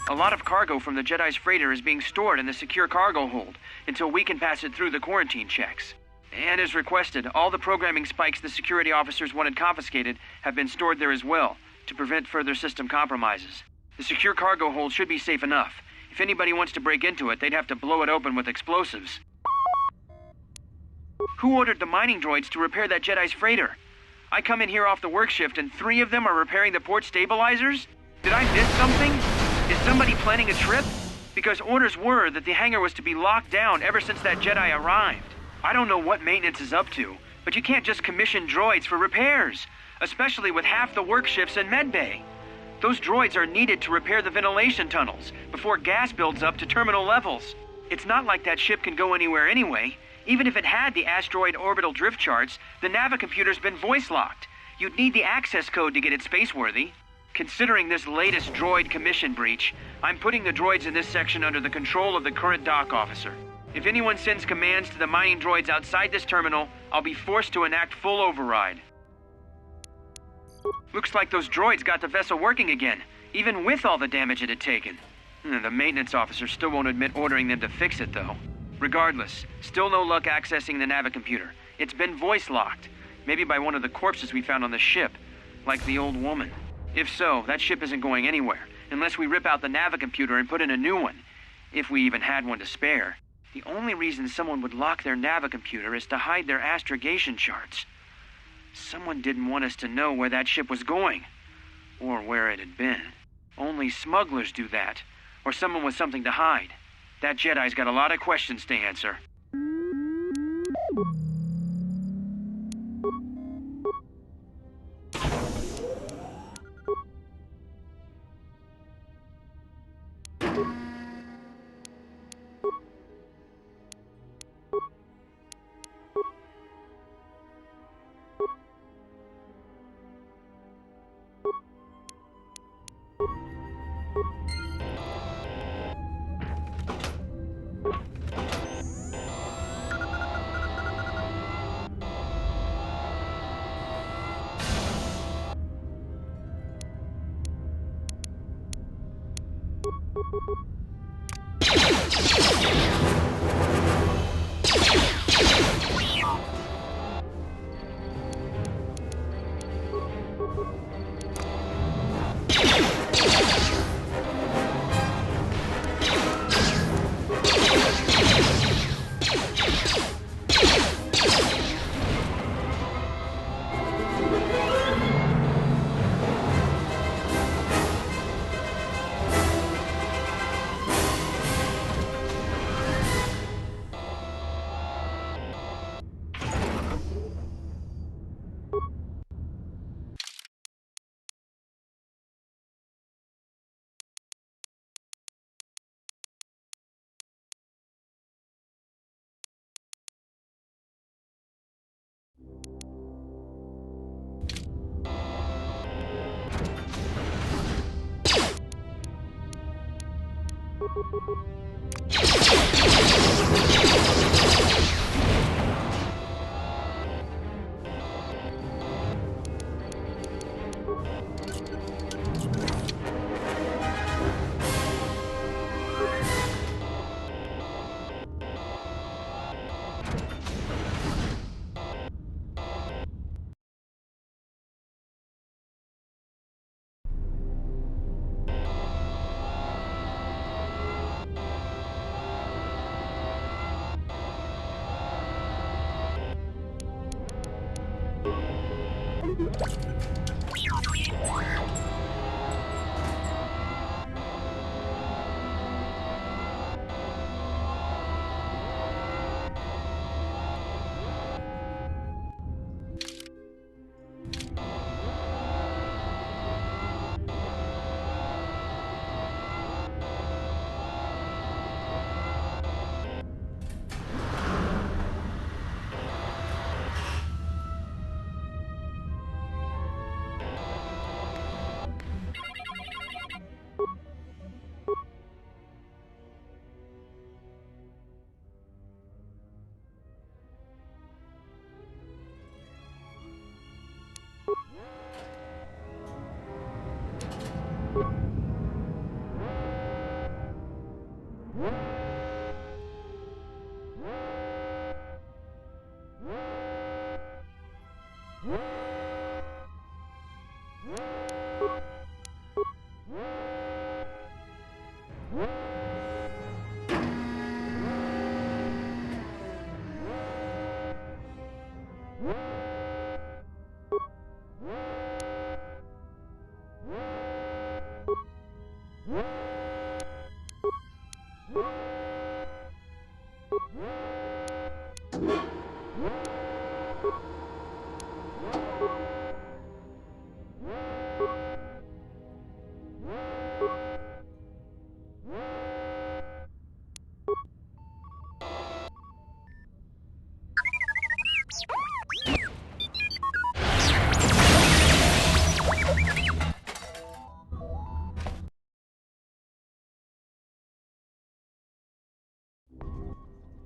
A lot of cargo from the Jedi's freighter is being stored in the secure cargo hold until we can pass it through the quarantine checks. And as requested, all the programming spikes the security officers wanted confiscated have been stored there as well, to prevent further system compromises. The secure cargo hold should be safe enough. If anybody wants to break into it, they'd have to blow it open with explosives. Who ordered the mining droids to repair that Jedi's freighter? I come in here off the work shift and 3 of them are repairing the port stabilizers? Did I miss something? Is somebody planning a trip? Because orders were that the hangar was to be locked down ever since that Jedi arrived. I don't know what maintenance is up to, but you can't just commission droids for repairs, especially with half the work shifts in medbay. Those droids are needed to repair the ventilation tunnels before gas builds up to terminal levels. It's not like that ship can go anywhere anyway. Even if it had the asteroid orbital drift charts, the navicomputer's been voice-locked. You'd need the access code to get it spaceworthy. Considering this latest droid commission breach, I'm putting the droids in this section under the control of the current dock officer. If anyone sends commands to the mining droids outside this terminal, I'll be forced to enact full override. Looks like those droids got the vessel working again, even with all the damage it had taken. The maintenance officer still won't admit ordering them to fix it, though. Regardless, still no luck accessing the navicomputer. It's been voice-locked, maybe by one of the corpses we found on the ship, like the old woman. If so, that ship isn't going anywhere, unless we rip out the navicomputer and put in a new one, if we even had one to spare. The only reason someone would lock their navicomputer is to hide their astrogation charts. Someone didn't want us to know where that ship was going, or where it had been. Only smugglers do that, or someone with something to hide. That Jedi's got a lot of questions to answer.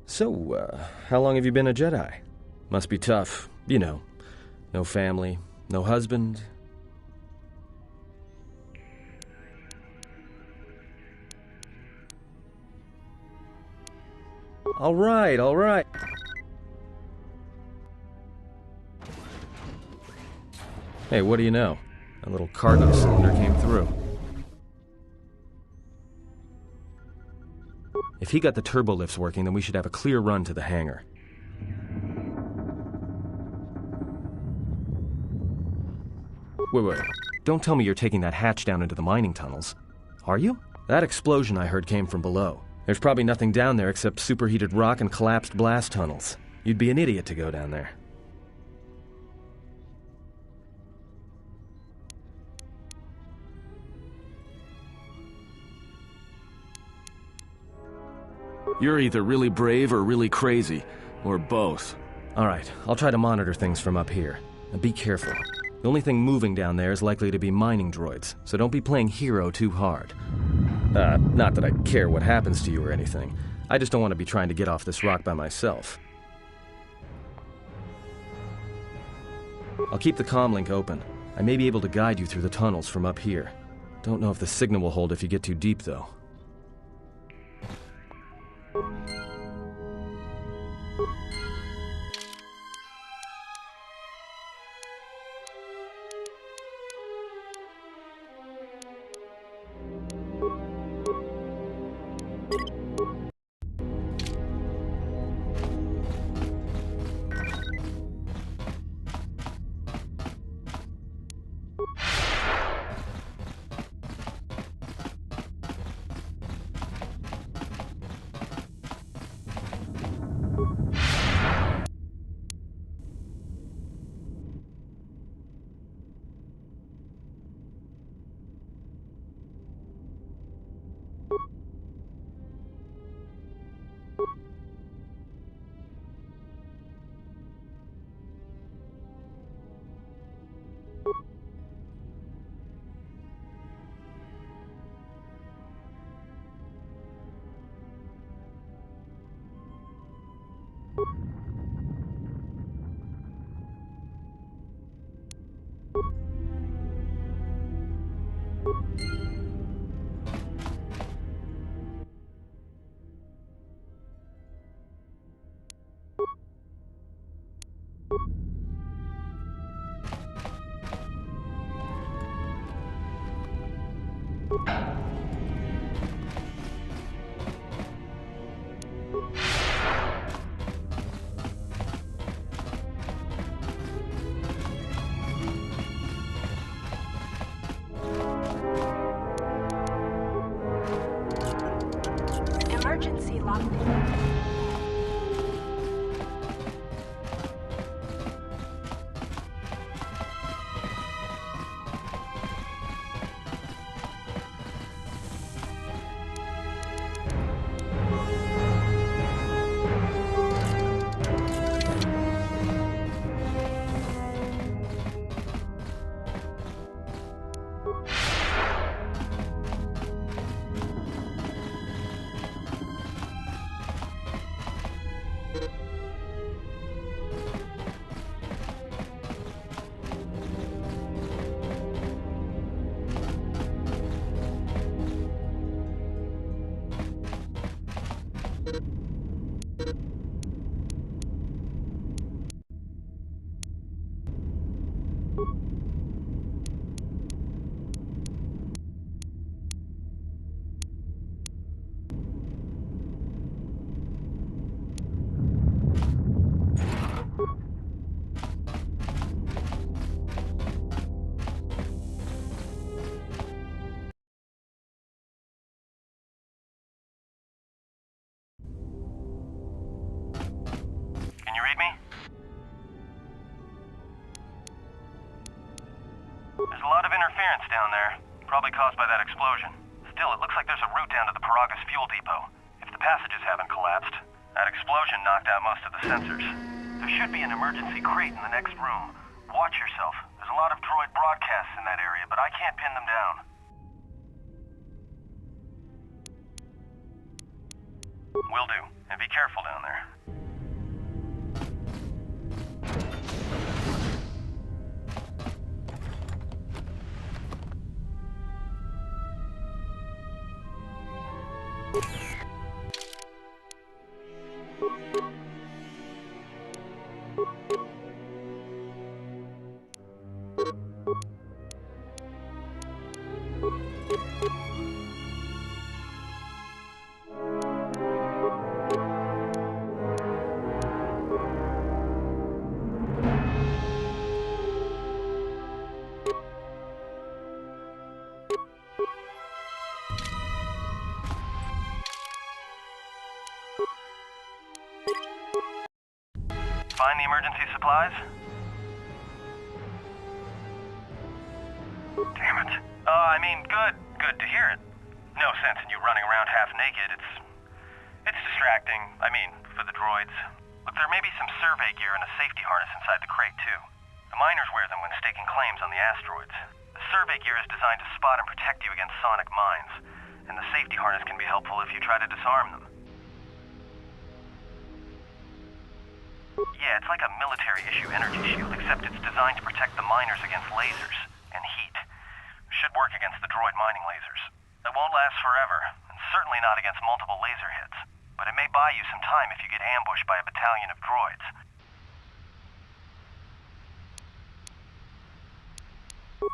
So, how long have you been a Jedi? Must be tough, you know. No family, no husband. All right. Hey, what do you know? A little cargo cylinder came through. If he got the turbo lifts working, then we should have a clear run to the hangar. Wait. Don't tell me you're taking that hatch down into the mining tunnels. Are you? That explosion I heard came from below. There's probably nothing down there except superheated rock and collapsed blast tunnels. You'd be an idiot to go down there. You're either really brave or really crazy, or both. All right, I'll try to monitor things from up here. And be careful. The only thing moving down there is likely to be mining droids, so don't be playing hero too hard. Not that I care what happens to you or anything. I just don't want to be trying to get off this rock by myself. I'll keep the comm link open. I may be able to guide you through the tunnels from up here. Don't know if the signal will hold if you get too deep, though. Emergency lockdown. read me? There's a lot of interference down there, probably caused by that explosion. Still, it looks like there's a route down to the Peragus fuel depot. If the passages haven't collapsed, that explosion knocked out most of the sensors. There should be an emergency crate in the next room. Watch yourself. There's a lot of droid broadcasts in that area, but I can't pin them down. Will do. And be careful down there. Find the emergency supplies? Damn it. Good to hear it. No sense in you running around half naked. It's distracting. For the droids. Look, there may be some survey gear and a safety harness inside the crate, too. The miners wear them when staking claims on the asteroids. The survey gear is designed to spot and protect you against sonic mines, and the safety harness can be helpful if you try to disarm them. Yeah, it's like a military-issue energy shield, except it's designed to protect the miners against lasers and heat. Should work against the droid mining lasers. It won't last forever, and certainly not against multiple laser hits. But it may buy you some time if you get ambushed by a battalion of droids.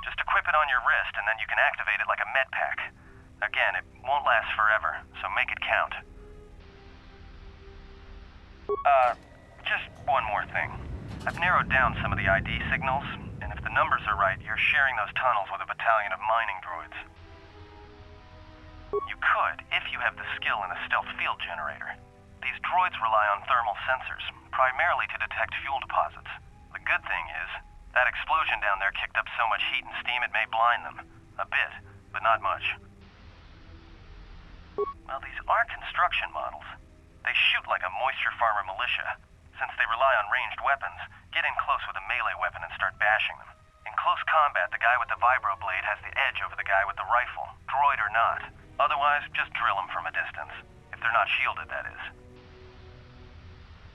Just equip it on your wrist, and then you can activate it like a med pack. Again, it won't last forever, so make it count. Just one more thing. I've narrowed down some of the ID signals, and if the numbers are right, you're sharing those tunnels with a battalion of mining droids. You could, if you have the skill in a stealth field generator. These droids rely on thermal sensors, primarily to detect fuel deposits. The good thing is, that explosion down there kicked up so much heat and steam it may blind them. A bit, but not much. Well, these are construction models. They shoot like a moisture farmer militia. Since they rely on ranged weapons, get in close with a melee weapon and start bashing them. In close combat, the guy with the vibroblade has the edge over the guy with the rifle, droid or not. Otherwise, just drill them from a distance. If they're not shielded, that is.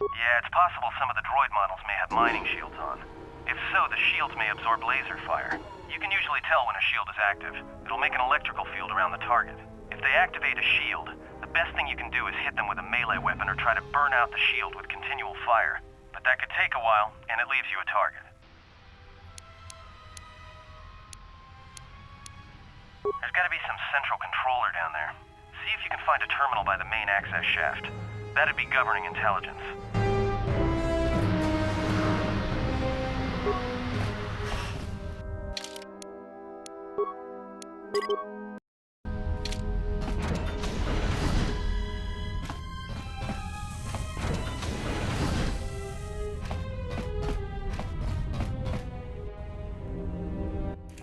Yeah, it's possible some of the droid models may have mining shields on. If so, the shields may absorb laser fire. You can usually tell when a shield is active. It'll make an electrical field around the target. If they activate a shield, the best thing you can do is hit them with a melee weapon or try to burn out the shield with continual fire. But that could take a while, and it leaves you a target. There's gotta be some central controller down there. See if you can find a terminal by the main access shaft. That'd be governing intelligence.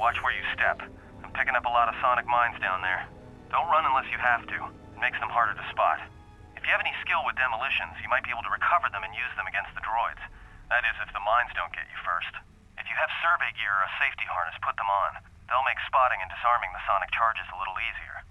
Watch where you step. I'm picking up a lot of sonic mines down there. Don't run unless you have to. It makes them harder to spot. If you have any skill with demolitions, you might be able to recover them and use them against the droids. That is, if the mines don't get you first. If you have survey gear or a safety harness, put them on. They'll make spotting and disarming the sonic charges a little easier.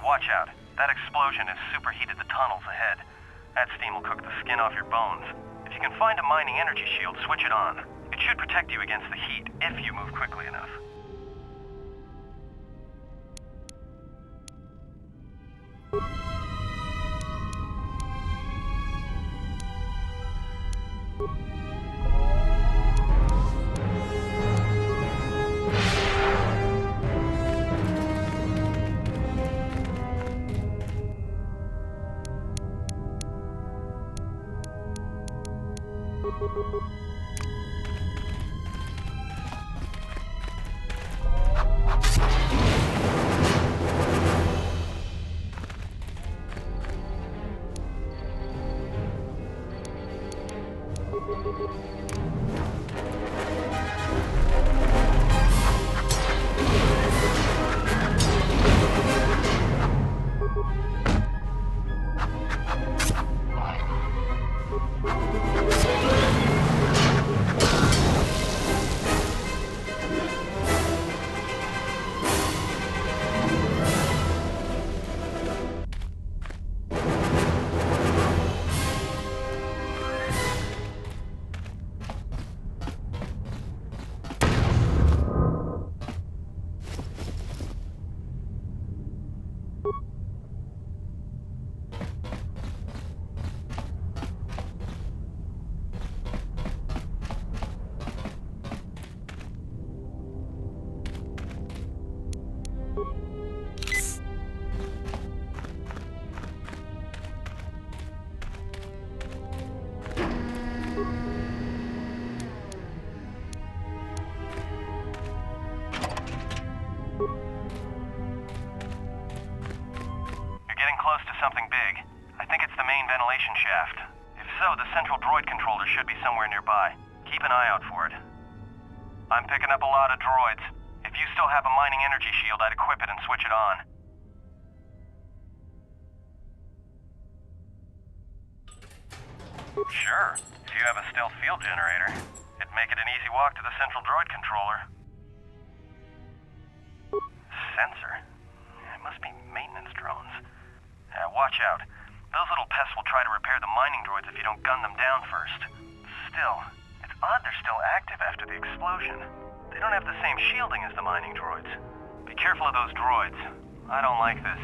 Watch out. That explosion has superheated the tunnels ahead. That steam will cook the skin off your bones. If you can find a mining energy shield, switch it on. It should protect you against the heat if you move quickly enough. Something big. I think it's the main ventilation shaft. If so, the central droid controller should be somewhere nearby. Keep an eye out for it. I'm picking up a lot of droids. If you still have a mining energy shield, I'd equip it and switch it on. Sure. If you have a stealth field generator, it'd make it an easy walk to the central droid controller. Sensor? It must be maintenance drones. Watch out. Those little pests will try to repair the mining droids if you don't gun them down first. Still, it's odd they're still active after the explosion. They don't have the same shielding as the mining droids. Be careful of those droids. I don't like this.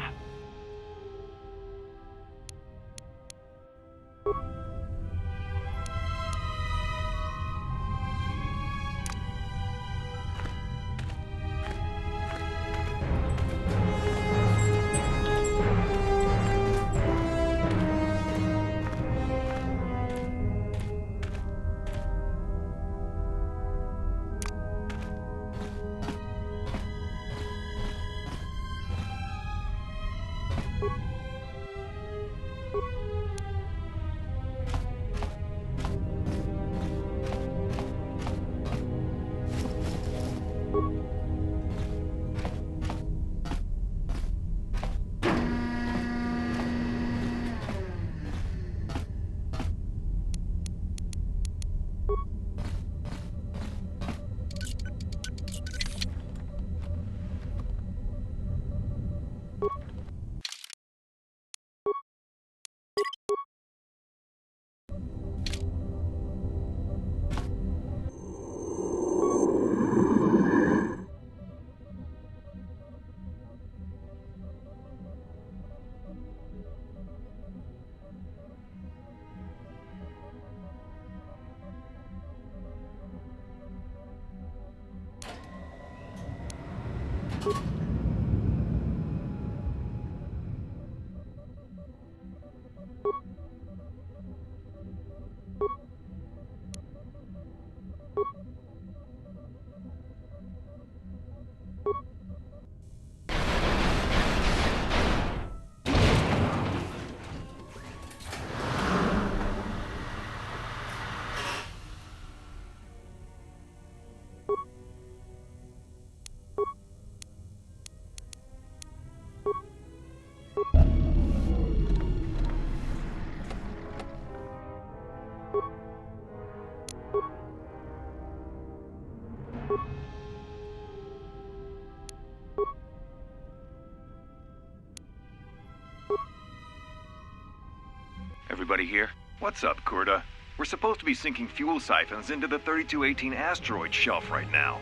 Everybody here? What's up, Kurta? We're supposed to be sinking fuel siphons into the 3218 asteroid shelf right now.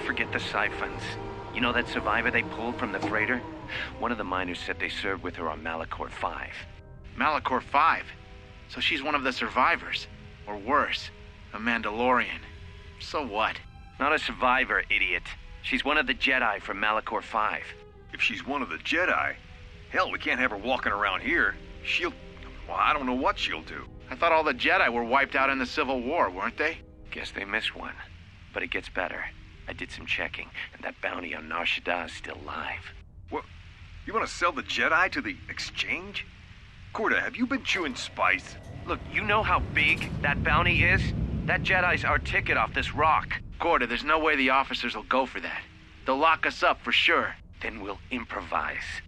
Forget the siphons. You know that survivor they pulled from the freighter? One of the miners said they served with her on Malachor 5. Malachor 5? So she's one of the survivors. Or worse, a Mandalorian. So what? Not a survivor, idiot. She's one of the Jedi from Malachor 5. If she's one of the Jedi, hell, we can't have her walking around here. She'll... well, I don't know what she'll do. I thought all the Jedi were wiped out in the Civil War, weren't they? Guess they missed one. But it gets better. I did some checking, and that bounty on Nar Shaddaa is still live. What? You want to sell the Jedi to the exchange? Corda, have you been chewing spice? Look, you know how big that bounty is? That Jedi's our ticket off this rock. Corda, there's no way the officers will go for that. They'll lock us up for sure. Then we'll improvise.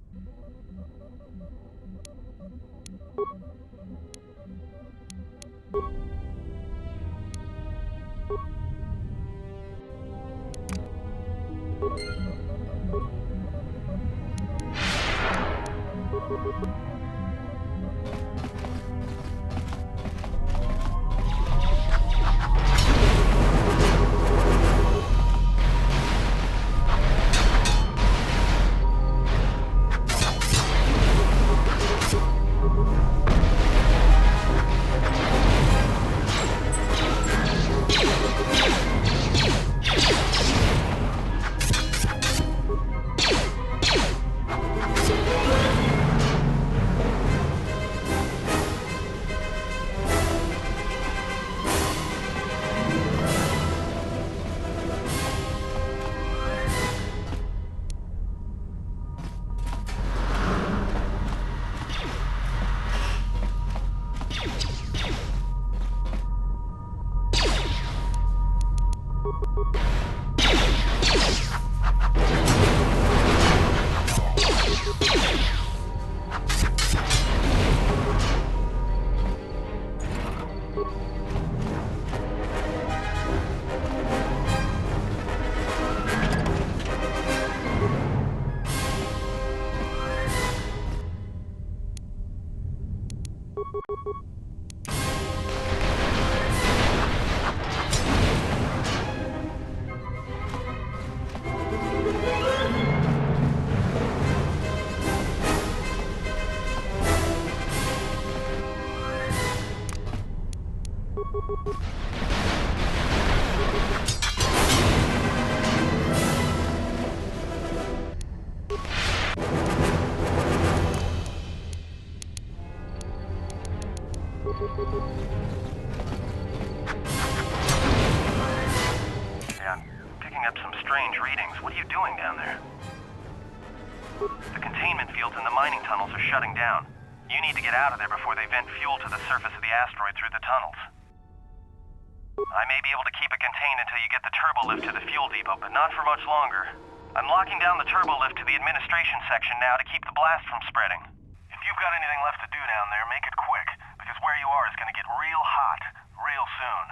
Yeah, I'm picking up some strange readings. What are you doing down there? The containment fields in the mining tunnels are shutting down. You need to get out of there before they vent fuel to the surface of the asteroid through the tunnels. I may be able to keep it contained until you get the turbo lift to the fuel depot, but not for much longer. I'm locking down the turbo lift to the administration section now to keep the blast from spreading. If you've got anything left to do down there, make it quick, because where you are is going to get real hot real soon.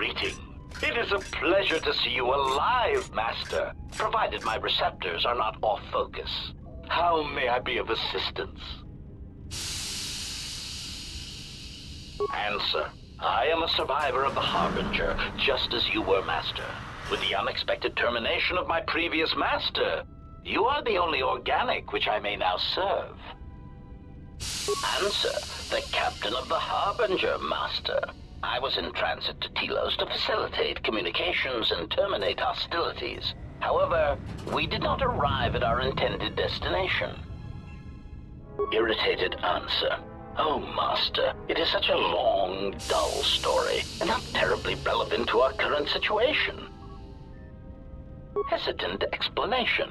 Greeting. It is a pleasure to see you alive, Master, provided my receptors are not off focus. How may I be of assistance? Answer. I am a survivor of the Harbinger, just as you were, Master. With the unexpected termination of my previous Master, you are the only organic which I may now serve. Answer. The Captain of the Harbinger, Master. I was in transit to Telos to facilitate communications and terminate hostilities. However, we did not arrive at our intended destination. Irritated answer. Oh, Master, it is such a long, dull story, and not terribly relevant to our current situation. Hesitant explanation.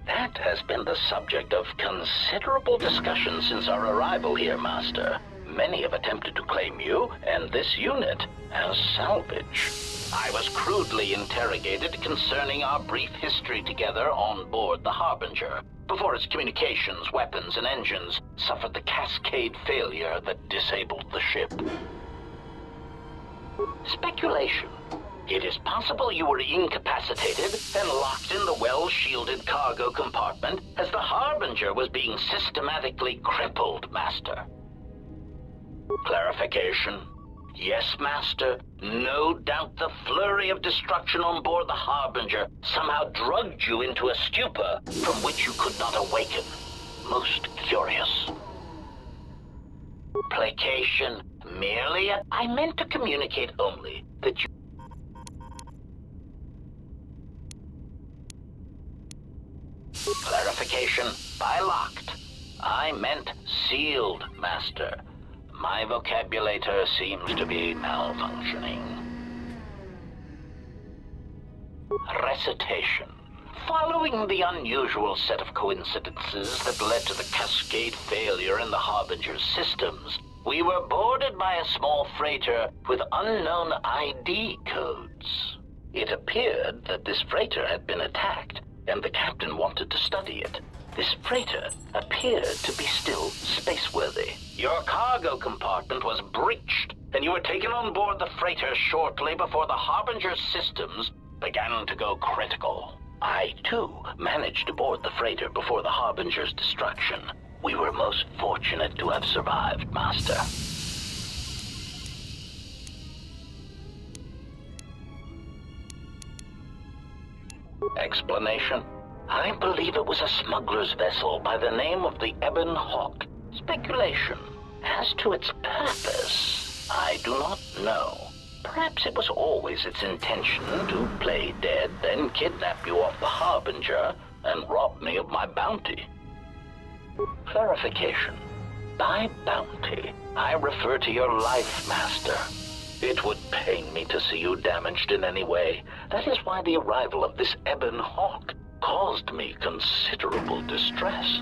That has been the subject of considerable discussion since our arrival here, Master. Many have attempted to claim you and this unit as salvage. I was crudely interrogated concerning our brief history together on board the Harbinger, before its communications, weapons, and engines suffered the cascade failure that disabled the ship. Speculation. It is possible you were incapacitated and locked in the well-shielded cargo compartment as the Harbinger was being systematically crippled, Master. Clarification. Yes, Master. No doubt the flurry of destruction on board the Harbinger somehow drugged you into a stupor from which you could not awaken. Most curious. Placation. Merely I meant to communicate only that you... Clarification. By locked. I meant sealed, Master. My vocabulator seems to be malfunctioning. Recitation. Following the unusual set of coincidences that led to the cascade failure in the Harbinger's systems, we were boarded by a small freighter with unknown ID codes. It appeared that this freighter had been attacked, and the captain wanted to study it. This freighter appeared to be still spaceworthy. Your cargo compartment was breached, and you were taken on board the freighter shortly before the Harbinger's systems began to go critical. I, too, managed to board the freighter before the Harbinger's destruction. We were most fortunate to have survived, Master. Explanation. I believe it was a smuggler's vessel by the name of the Ebon Hawk. Speculation. As to its purpose, I do not know. Perhaps it was always its intention to play dead, then kidnap you off the Harbinger and rob me of my bounty. Clarification. By bounty, I refer to your life, Master. It would pain me to see you damaged in any way. That is why the arrival of this Ebon Hawk caused me considerable distress.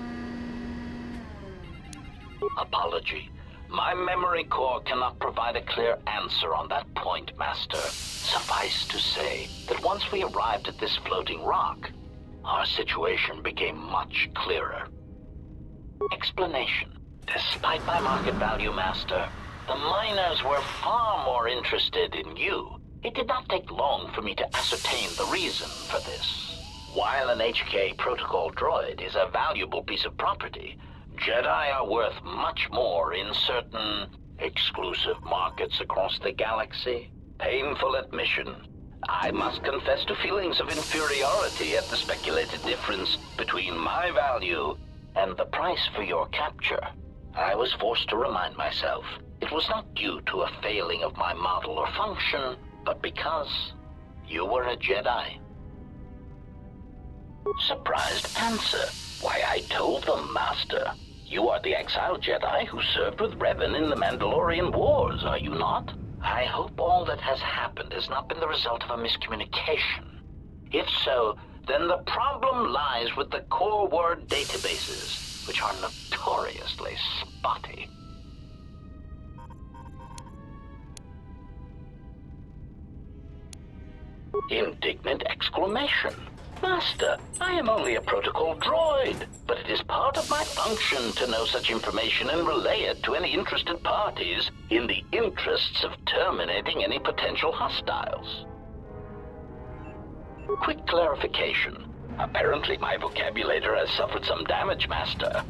Apology. My memory core cannot provide a clear answer on that point, Master. Suffice to say that once we arrived at this floating rock, our situation became much clearer. Explanation. Despite my market value, Master, the miners were far more interested in you. It did not take long for me to ascertain the reason for this. While an HK protocol droid is a valuable piece of property, Jedi are worth much more in certain exclusive markets across the galaxy. Painful admission. I must confess to feelings of inferiority at the speculated difference between my value and the price for your capture. I was forced to remind myself it was not due to a failing of my model or function, but because you were a Jedi. Surprised answer. Why, I told them, Master. You are the exiled Jedi who served with Revan in the Mandalorian Wars, are you not? I hope all that has happened has not been the result of a miscommunication. If so, then the problem lies with the core word databases, which are notoriously spotty. Indignant exclamation. Master, I am only a protocol droid, but it is part of my function to know such information and relay it to any interested parties in the interests of terminating any potential hostiles. Quick clarification. Apparently my vocabulator has suffered some damage, Master.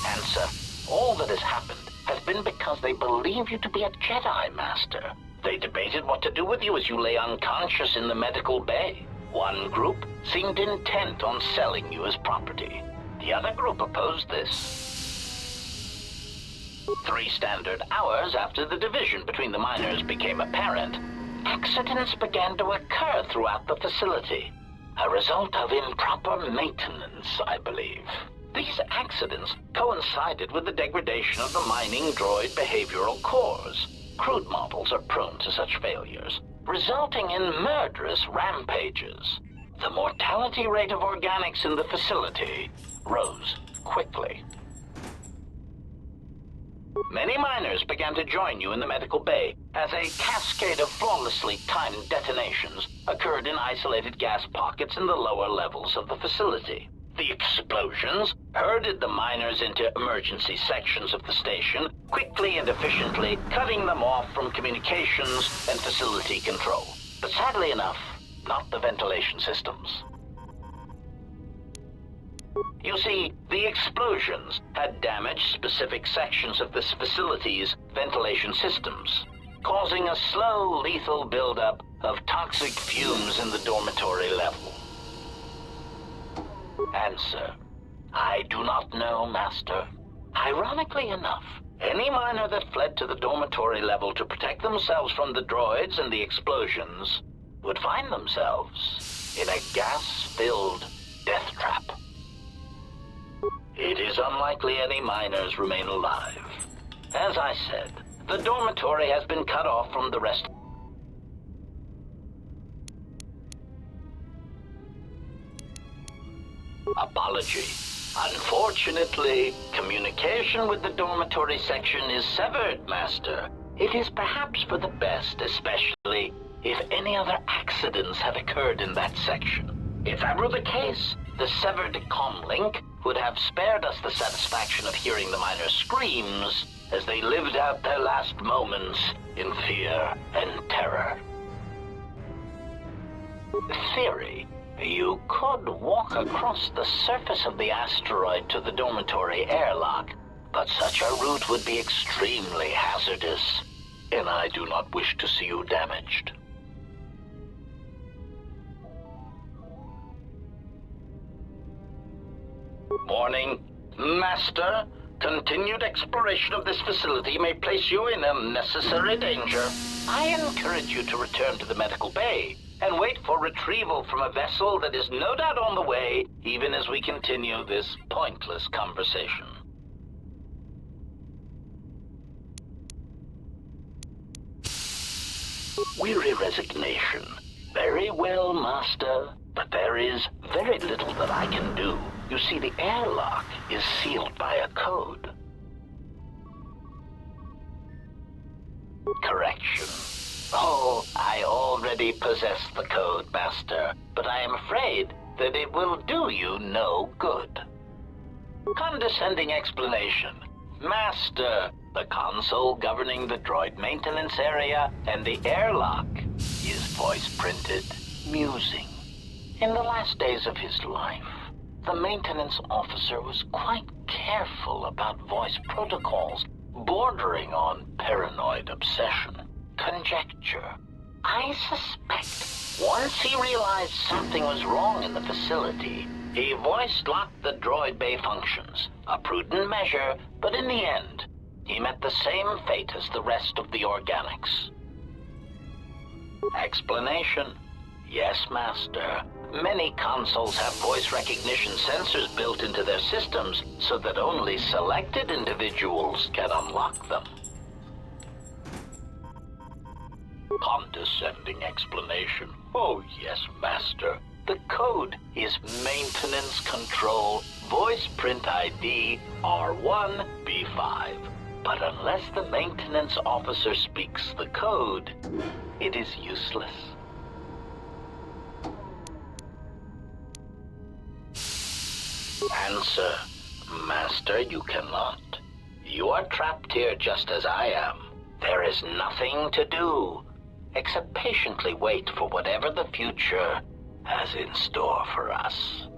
Answer. All that has happened has been because they believe you to be a Jedi, Master. They debated what to do with you as you lay unconscious in the medical bay. One group seemed intent on selling you as property. The other group opposed this. 3 standard hours after the division between the miners became apparent, accidents began to occur throughout the facility. A result of improper maintenance, I believe. These accidents coincided with the degradation of the mining droid behavioral cores. Crude models are prone to such failures, resulting in murderous rampages. The mortality rate of organics in the facility rose quickly. Many miners began to join you in the medical bay as a cascade of flawlessly timed detonations occurred in isolated gas pockets in the lower levels of the facility. The explosions herded the miners into emergency sections of the station, quickly and efficiently cutting them off from communications and facility control. But sadly enough, not the ventilation systems. You see, the explosions had damaged specific sections of this facility's ventilation systems, causing a slow, lethal buildup of toxic fumes in the dormitory level. Answer. I do not know, Master. Ironically enough, any miner that fled to the dormitory level to protect themselves from the droids and the explosions would find themselves in a gas-filled death trap. It is unlikely any miners remain alive. As I said, the dormitory has been cut off from the rest. Apology. Unfortunately, communication with the dormitory section is severed, Master. It is perhaps for the best, especially if any other accidents have occurred in that section. If that were the case, the severed comlink would have spared us the satisfaction of hearing the miners' screams as they lived out their last moments in fear and terror. Theory. You could walk across the surface of the asteroid to the dormitory airlock, but such a route would be extremely hazardous, and I do not wish to see you damaged. Warning, Master. Continued exploration of this facility may place you in unnecessary danger. I encourage you to return to the medical bay and wait for retrieval from a vessel that is no doubt on the way, even as we continue this pointless conversation. Weary resignation. Very well, Master, but there is very little that I can do. You see, the airlock is sealed by a code. Correction. Oh, I already possess the code, Master, but I am afraid that it will do you no good. Condescending explanation. Master, the console governing the droid maintenance area and the airlock is voice-printed, musing. In the last days of his life, the maintenance officer was quite careful about voice protocols, bordering on paranoid obsession. Conjecture. I suspect once he realized something was wrong in the facility, he voice-locked the droid bay functions. A prudent measure, but in the end, he met the same fate as the rest of the organics. Explanation. Yes, Master. Many consoles have voice recognition sensors built into their systems so that only selected individuals can unlock them. Condescending explanation. Oh yes, Master. The code is maintenance control, voice print ID R1B5. But unless the maintenance officer speaks the code, it is useless. Answer. Master, you cannot. You are trapped here just as I am. There is nothing to do, except patiently wait for whatever the future has in store for us.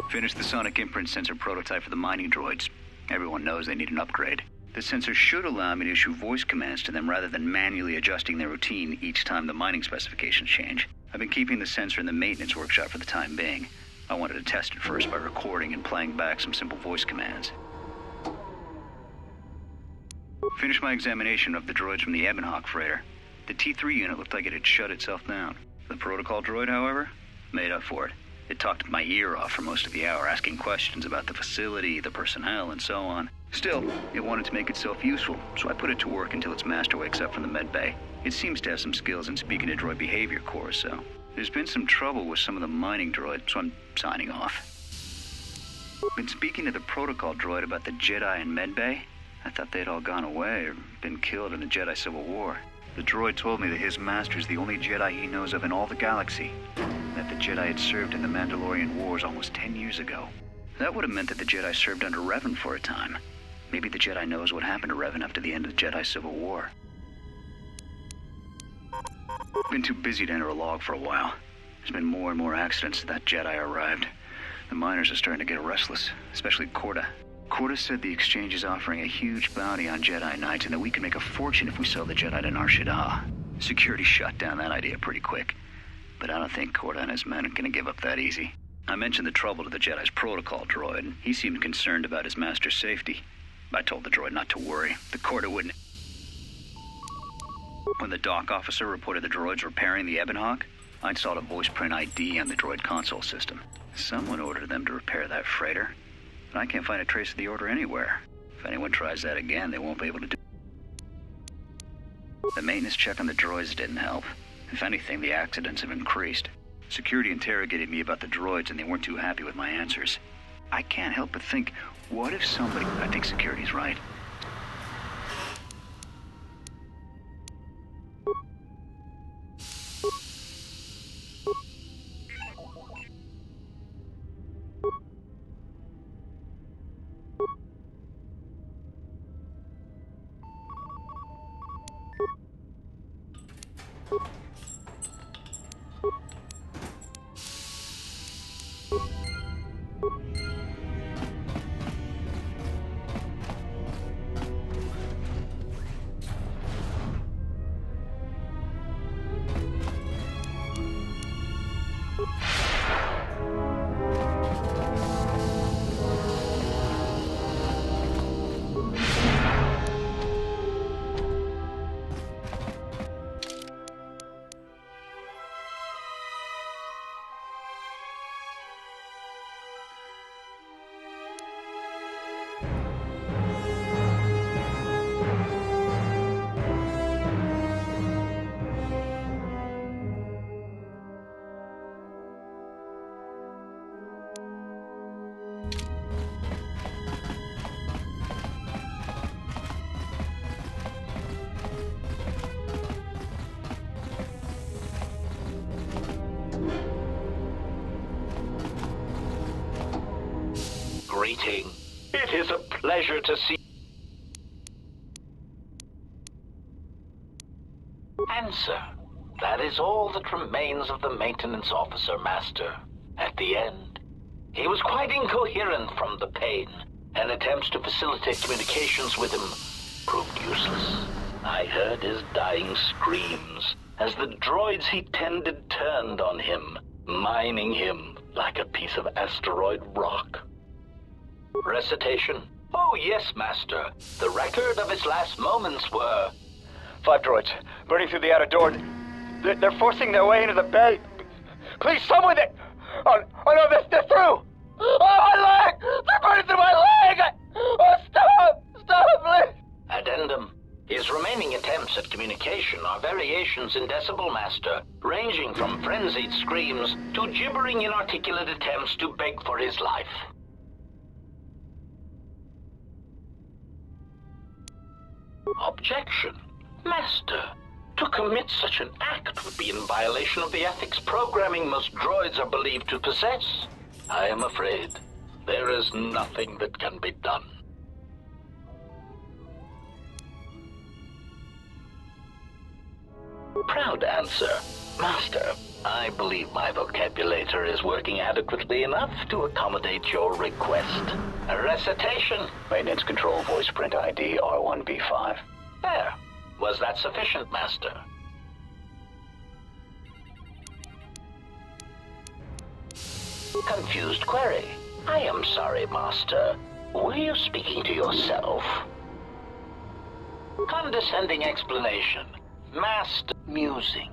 Finished the sonic imprint sensor prototype for the mining droids. Everyone knows they need an upgrade. The sensor should allow me to issue voice commands to them rather than manually adjusting their routine each time the mining specifications change. I've been keeping the sensor in the maintenance workshop for the time being. I wanted to test it first by recording and playing back some simple voice commands. Finished my examination of the droids from the Ebonhawk freighter. The T3 unit looked like it had shut itself down. The protocol droid, however, made up for it. It talked my ear off for most of the hour, asking questions about the facility, the personnel, and so on. Still, it wanted to make itself useful, so I put it to work until its master wakes up from the med bay. It seems to have some skills in speaking to droid behavior cores, so there's been some trouble with some of the mining droids, so I'm signing off. Been speaking to the protocol droid about the Jedi and med bay. I thought they'd all gone away or been killed in the Jedi Civil War. The droid told me that his master's the only Jedi he knows of in all the galaxy, and that the Jedi had served in the Mandalorian Wars almost 10 years ago. That would have meant that the Jedi served under Revan for a time. Maybe the Jedi knows what happened to Revan after the end of the Jedi Civil War. Been too busy to enter a log for a while. There's been more and more accidents since that Jedi arrived. The miners are starting to get restless, especially Korta. Korta said the exchange is offering a huge bounty on Jedi Knights and that we can make a fortune if we sell the Jedi to Nar Shaddaa. Security shot down that idea pretty quick, but I don't think Korta and his men are going to give up that easy. I mentioned the trouble to the Jedi's protocol droid, and he seemed concerned about his master's safety. I told the droid not to worry. The Korta wouldn't. When the dock officer reported the droids repairing the Ebonhawk, I installed a voice print ID on the droid console system. Someone ordered them to repair that freighter, but I can't find a trace of the order anywhere. If anyone tries that again, they won't be able to do it. The maintenance check on the droids didn't help. If anything, the accidents have increased. Security interrogated me about the droids and they weren't too happy with my answers. I can't help but think, what if somebody... I think security's right. Greeting. It is a pleasure to see. Answer. That is all that remains of the maintenance officer, Master. At the end, he was quite incoherent from the pain, and attempts to facilitate communications with him proved useless. I heard his dying screams as the droids he tended turned on him, mining him like a piece of asteroid rock. Recitation? Oh, yes, Master. The record of his last moments were... 5 droids, burning through the outer door. They're forcing their way into the bay. Please, someone that... Oh no, they're through! Oh, my leg! They're burning through my leg! Oh, stop! Stop, please! Addendum. His remaining attempts at communication are variations in decibel, Master, ranging from frenzied screams to gibbering inarticulate attempts to beg for his life. Objection. Master, to commit such an act would be in violation of the ethics programming most droids are believed to possess. I am afraid there is nothing that can be done. Proud answer. Master, I believe my vocabulator is working adequately enough to accommodate your request. A recitation. Maintenance control voice print ID R1B5. There. Was that sufficient, Master? Confused query. I am sorry, Master. Were you speaking to yourself? Condescending explanation. Master musing.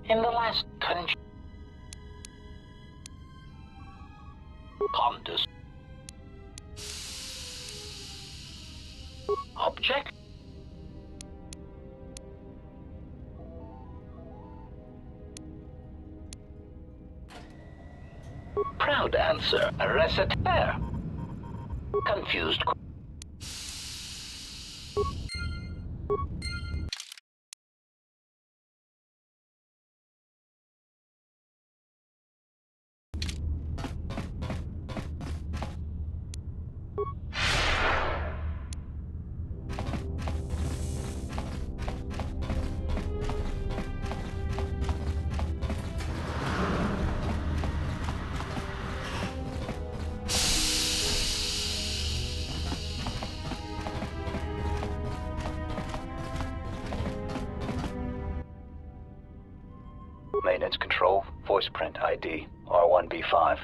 In the last Condus. Object. Proud answer. Recit. There. Confused. Maintenance control, voice print ID, R1B5.